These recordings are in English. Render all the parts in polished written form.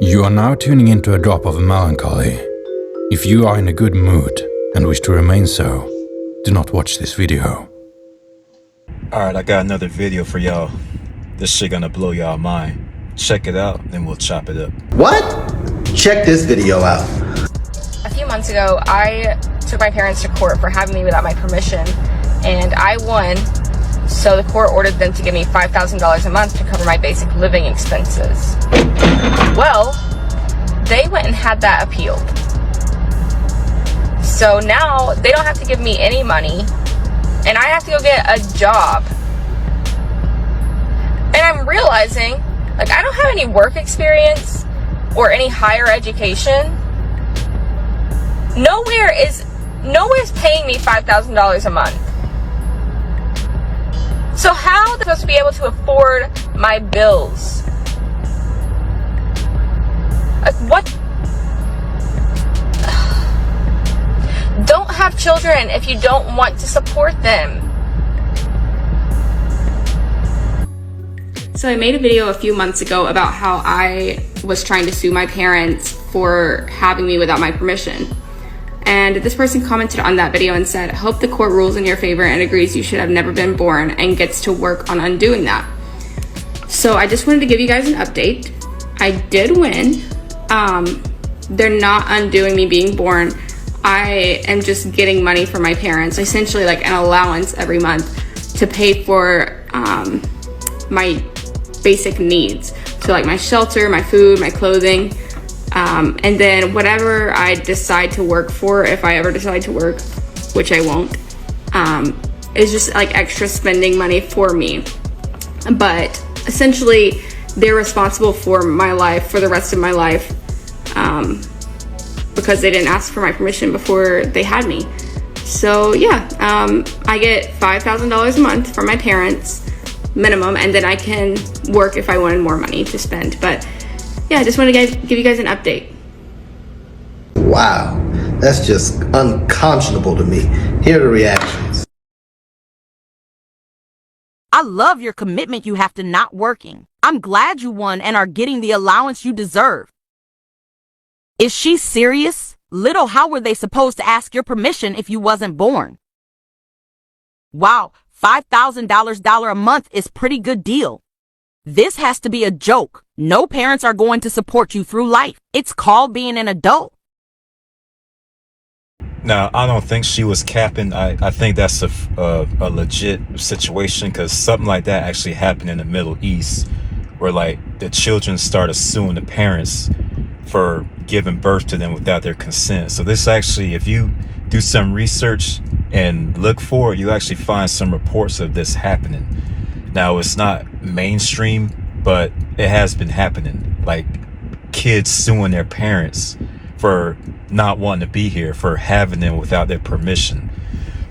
You are now tuning into a drop of melancholy. If you are in a good mood and wish to remain so, do not watch this video. Alright, I got another video for y'all. This shit gonna blow y'all mind. Check it out, then we'll chop it up. What? Check this video out. A few months ago, I took my parents to court for having me without my permission, and I won, so the court ordered them to give me $5,000 a month to cover my basic living expenses. Well, they went and had that appealed. So now they don't have to give me any money, and I have to go get a job. And I'm realizing, like, I don't have any work experience or any higher education. Nowhere's paying me $5,000 a month. So how am I supposed to be able to afford my bills? Like, what? Don't have children if you don't want to support them. So I made a video a few months ago about how I was trying to sue my parents for having me without my permission. And this person commented on that video and said, "Hope the court rules in your favor and agrees you should have never been born and gets to work on undoing that." So I just wanted to give you guys an update. I did win. They're not undoing me being born. I am just getting money from my parents, essentially like an allowance every month to pay for my basic needs. So like my shelter, my food, my clothing. And then whatever I decide to work for, if I ever decide to work, which I won't, is just like extra spending money for me. But essentially, they're responsible for my life for the rest of my life, because they didn't ask for my permission before they had me. So yeah, I get $5,000 a month from my parents, minimum, and then I can work if I wanted more money to spend. But yeah, I just want to give you guys an update. Wow, that's just unconscionable to me. Here are the reactions. I love your commitment you have to not working. I'm glad you won and are getting the allowance you deserve. Is she serious? Little, how were they supposed to ask your permission if you wasn't born? Wow, $5,000 a month is pretty good deal. This has to be a joke. No parents are going to support you through life. It's called being an adult. Now, I don't think she was capping. I think that's a legit situation, because something like that actually happened in the Middle East, where like the children started suing the parents for giving birth to them without their consent. So this actually, if you do some research and look for it, you actually find some reports of this happening. Now, it's not mainstream, but it has been happening. Like kids suing their parents for not wanting to be here, for having them without their permission.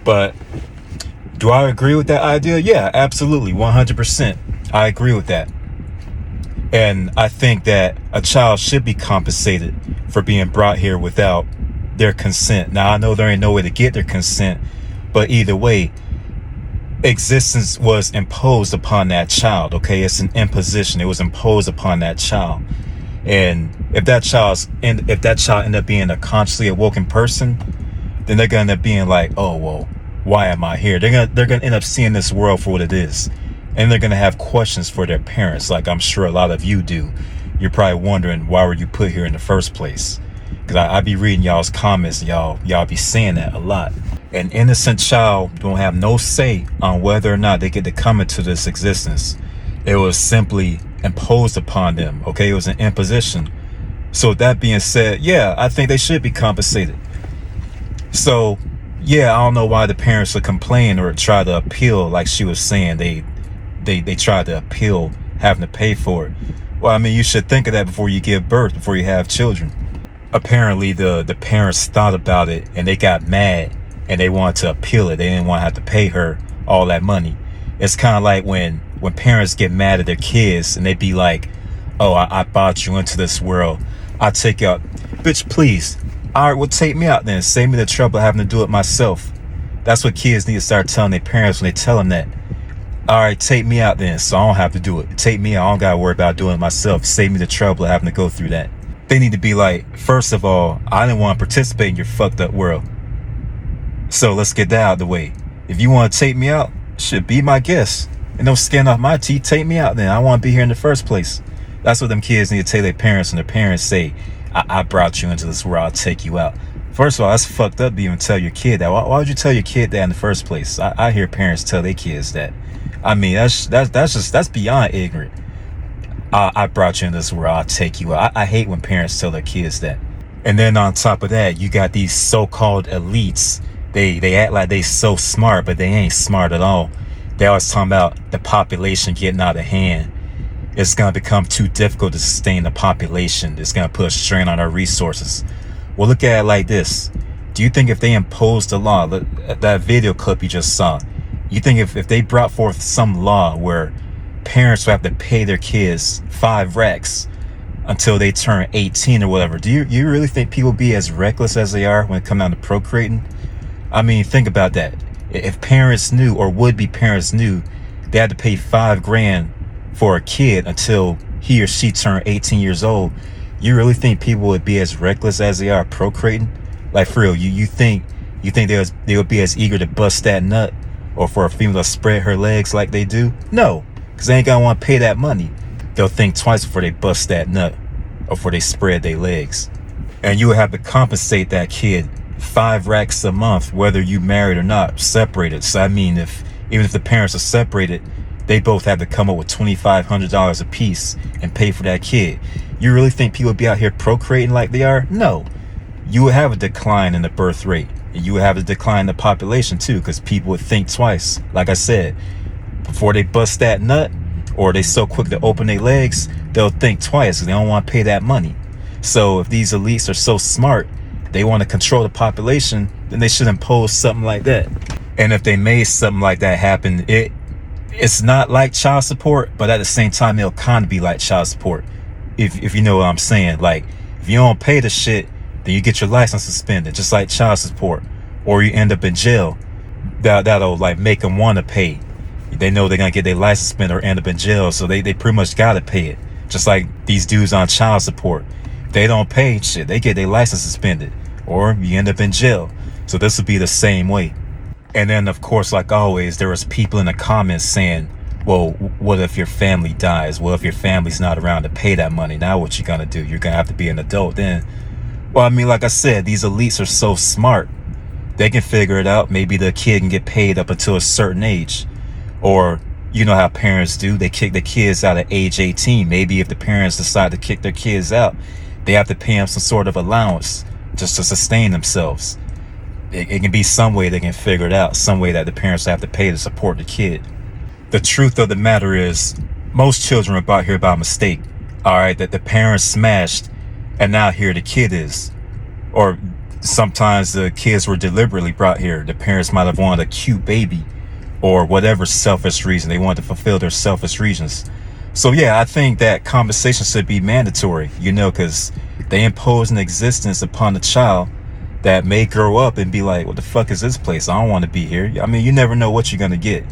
But do I agree with that idea? Yeah, absolutely, 100%. I agree with that. And I think that a child should be compensated for being brought here without their consent. Now, I know there ain't no way to get their consent, but either way, existence was imposed upon that child. Okay, it's an imposition. It was imposed upon that child. And if that child end up being a consciously awoken person, then they're gonna end up being like, oh well, why am I here? They're gonna end up seeing this world for what it is, and they're gonna have questions for their parents, like I'm sure a lot of you do. You're probably wondering, why were you put here in the first place? Because I be reading y'all's comments, and y'all be saying that a lot. An innocent child don't have no say on whether or not they get to come into this existence. It was simply imposed upon them. Okay, it was an imposition. So that being said, yeah, I think they should be compensated. So yeah, I don't know why the parents would complain or try to appeal. Like she was saying, they tried to appeal having to pay for it. Well, I mean, you should think of that before you give birth, before you have children. Apparently the parents thought about it and they got mad and they wanted to appeal it. They didn't want to have to pay her all that money. It's kind of like when parents get mad at their kids and they be like, oh, I brought you into this world, I'll take you out. Bitch, please. All right, well, take me out then. Save me the trouble of having to do it myself. That's what kids need to start telling their parents when they tell them that. All right, take me out then, so I don't have to do it. Take me out. I don't got to worry about doing it myself. Save me the trouble of having to go through that. They need to be like, first of all, I didn't want to participate in your fucked up world. So let's get that out of the way. If you want to take me out, shit, be my guest. And don't skin off my teeth, take me out then. I want to be here in the first place. That's what them kids need to tell their parents, and their parents say, I brought you into this world, I'll take you out. First of all, that's fucked up to even tell your kid that. Why would you tell your kid that in the first place? I hear parents tell their kids that. I mean, that's beyond ignorant. I brought you in this world, I'll take you out. I hate when parents tell their kids that. And then on top of that, you got these so-called elites. They act like they so smart, but they ain't smart at all. They always talking about the population getting out of hand. It's going to become too difficult to sustain the population. It's going to put a strain on our resources. Well, look at it like this. Do you think if they imposed a law, that video clip you just saw, you think if they brought forth some law where parents would have to pay their kids 5 racks until they turn 18 or whatever, do you really think people be as reckless as they are when it comes down to procreating? I mean, think about that. If parents knew, or would-be parents knew, they had to pay $5,000 for a kid until he or she turned 18 years old, you really think people would be as reckless as they are procreating? Like, for real, you think they would be as eager to bust that nut, or for a female to spread her legs like they do? No, because they ain't gonna want to pay that money. They'll think twice before they bust that nut, or before they spread their legs. And you would have to compensate that kid 5 racks a month, whether you married or not, separated. So I mean, even if the parents are separated, they both have to come up with $2,500 a piece and pay for that kid. You really think people would be out here procreating like they are? No. You would have a decline in the birth rate. And you would have a decline in the population too, because people would think twice. Like I said, before they bust that nut, or they so quick to open their legs, they'll think twice because they don't want to pay that money. So if these elites are so smart, they want to control the population, then they should impose something like that. And if they made something like that happen, it's not like child support, but at the same time, it'll kind of be like child support. If you know what I'm saying. Like, if you don't pay the shit, then you get your license suspended, just like child support. Or you end up in jail. That'll like make them want to pay. They know they're going to get their license suspended or end up in jail, so they pretty much got to pay it. Just like these dudes on child support. They don't pay shit, they get their license suspended, or you end up in jail. So this would be the same way. And then, of course, like always, there was people in the comments saying, well, what if your family dies? Well, if your family's not around to pay that money, now what you gonna do? You're gonna have to be an adult then. Well, I mean, like I said, these elites are so smart. They can figure it out. Maybe the kid can get paid up until a certain age. Or, you know how parents do, they kick the kids out at age 18. Maybe if the parents decide to kick their kids out, they have to pay them some sort of allowance just to sustain themselves. It can be some way they can figure it out, some way that the parents have to pay to support the kid. The truth of the matter is, most children are brought here by mistake. All right, that the parents smashed, and now here the kid is. Or sometimes the kids were deliberately brought here. The parents might have wanted a cute baby, or whatever selfish reason. They wanted to fulfill their selfish reasons. So yeah, I think that compensation should be mandatory, you know, because they impose an existence upon the child that may grow up and be like, what the fuck is this place? I don't want to be here. I mean, you never know what you're going to get.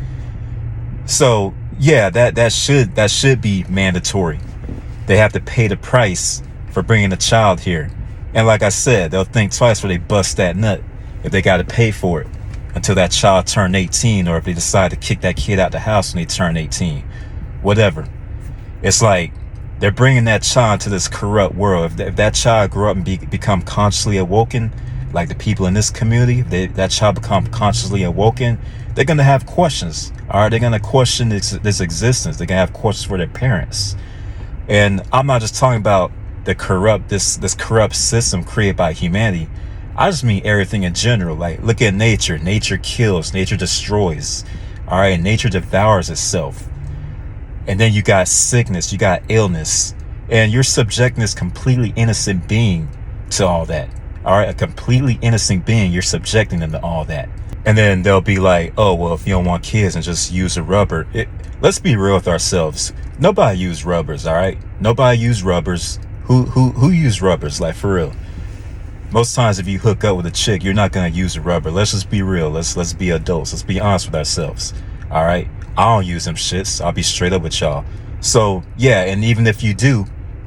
So yeah, that should be mandatory. They have to pay the price for bringing a child here. And like I said, they'll think twice before they bust that nut if they got to pay for it until that child turned 18, or if they decide to kick that kid out the house when they turn 18, whatever. It's like they're bringing that child to this corrupt world. If that child grew up and become consciously awoken, like the people in this community, that child become consciously awoken, they're going to have questions. All right, they're going to question this existence. They're going to have questions for their parents. And I'm not just talking about the corrupt, this corrupt system created by humanity. I just mean everything in general. Like, look at nature. Nature kills. Nature destroys. All right, nature devours itself. And then you got sickness. You got illness. And you're subjecting this completely innocent being to all that. All right, a completely innocent being, you're subjecting them to all that. And then they'll be like, oh, well, if you don't want kids, and just use a rubber. Let's be real with ourselves. Nobody used rubbers, all right? Nobody used rubbers. Who used rubbers, like, for real? Most times if you hook up with a chick, you're not going to use a rubber. Let's just be real. Let's be adults. Let's be honest with ourselves. All right? I don't use them shits. I'll be straight up with y'all. So, yeah, and even if you do,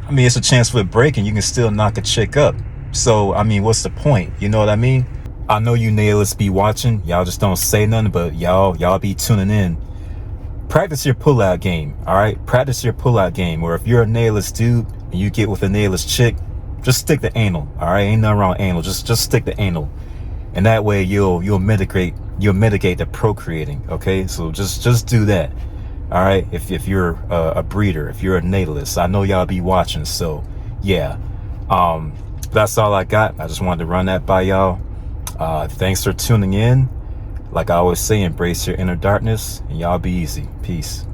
I mean, it's a chance for a break and you can still knock a chick up. So, I mean, what's the point? You know what I mean? I know you nailers be watching. Y'all just don't say nothing, but y'all be tuning in. Practice your pullout game, all right? Practice your pullout game. Or if you're a nailless dude and you get with a nailless chick, just stick to anal, all right? Ain't nothing wrong with anal. Just stick to anal, and that way you'll mitigate the procreating. Okay, so just do that, all right? If you're a breeder, if you're a nailless, I know y'all be watching. So yeah, that's all I got. I just wanted to run that by y'all. Thanks for tuning in. Like I always say, embrace your inner darkness, and y'all be easy. Peace.